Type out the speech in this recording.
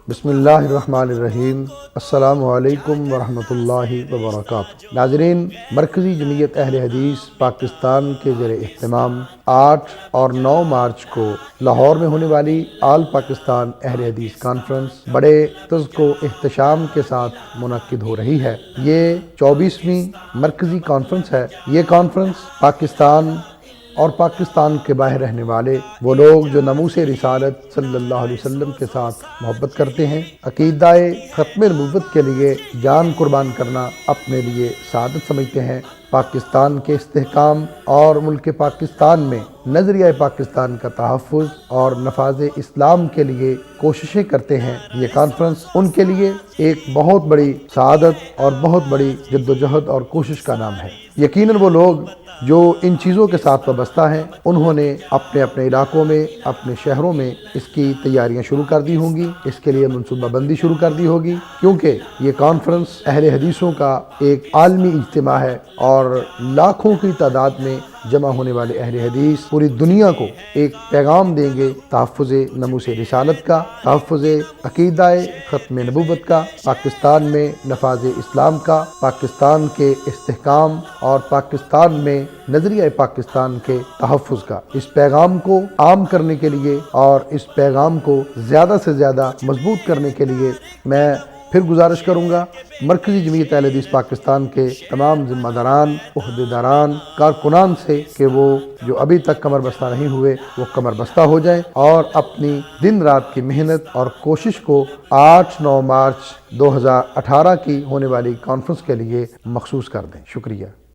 بسم اللہ الرحمن الرحیم۔ السلام علیکم ورحمۃ اللہ وبرکاتہ۔ ناظرین، مرکزی جمعیت اہل حدیث پاکستان کے زیر اہتمام 8 اور 9 مارچ کو لاہور میں ہونے والی آل پاکستان اہل حدیث کانفرنس بڑے تذک و احتشام کے ساتھ منعقد ہو رہی ہے۔ یہ 24ویں مرکزی کانفرنس ہے۔ یہ کانفرنس پاکستان اور پاکستان کے باہر رہنے والے وہ لوگ جو ناموس رسالت صلی اللہ علیہ وسلم کے ساتھ محبت کرتے ہیں، عقیدہ ختم نبوت کے لیے جان قربان کرنا اپنے لیے سعادت سمجھتے ہیں، پاکستان کے استحکام اور ملک پاکستان میں نظریہ پاکستان کا تحفظ اور نفاذ اسلام کے لیے کوششیں کرتے ہیں، یہ کانفرنس ان کے لیے ایک بہت بڑی سعادت اور بہت بڑی جدوجہد اور کوشش کا نام ہے۔ یقیناً وہ لوگ جو ان چیزوں کے ساتھ وابستہ ہیں، انہوں نے اپنے اپنے علاقوں میں، اپنے شہروں میں اس کی تیاریاں شروع کر دی ہوں گی، اس کے لیے منصوبہ بندی شروع کر دی ہوگی، کیونکہ یہ کانفرنس اہل حدیثوں کا ایک عالمی اجتماع ہے اور لاکھوں کی تعداد میں جمع ہونے والے اہل حدیث پوری دنیا کو ایک پیغام دیں گے تحفظ ناموس رسالت کا، تحفظ عقیدہ ختم نبوت کا، پاکستان میں نفاذ اسلام کا، پاکستان کے استحکام اور پاکستان میں نظریہ پاکستان کے تحفظ کا۔ اس پیغام کو عام کرنے کے لیے اور اس پیغام کو زیادہ سے زیادہ مضبوط کرنے کے لیے میں پھر گزارش کروں گا مرکزی جمعیت اہل حدیث پاکستان کے تمام ذمہ داران، عہدیداران، کارکنان سے کہ وہ جو ابھی تک کمر بستہ نہیں ہوئے وہ کمر بستہ ہو جائیں اور اپنی دن رات کی محنت اور کوشش کو 8-9 مارچ 2018 کی ہونے والی کانفرنس کے لیے مخصوص کر دیں۔ شکریہ۔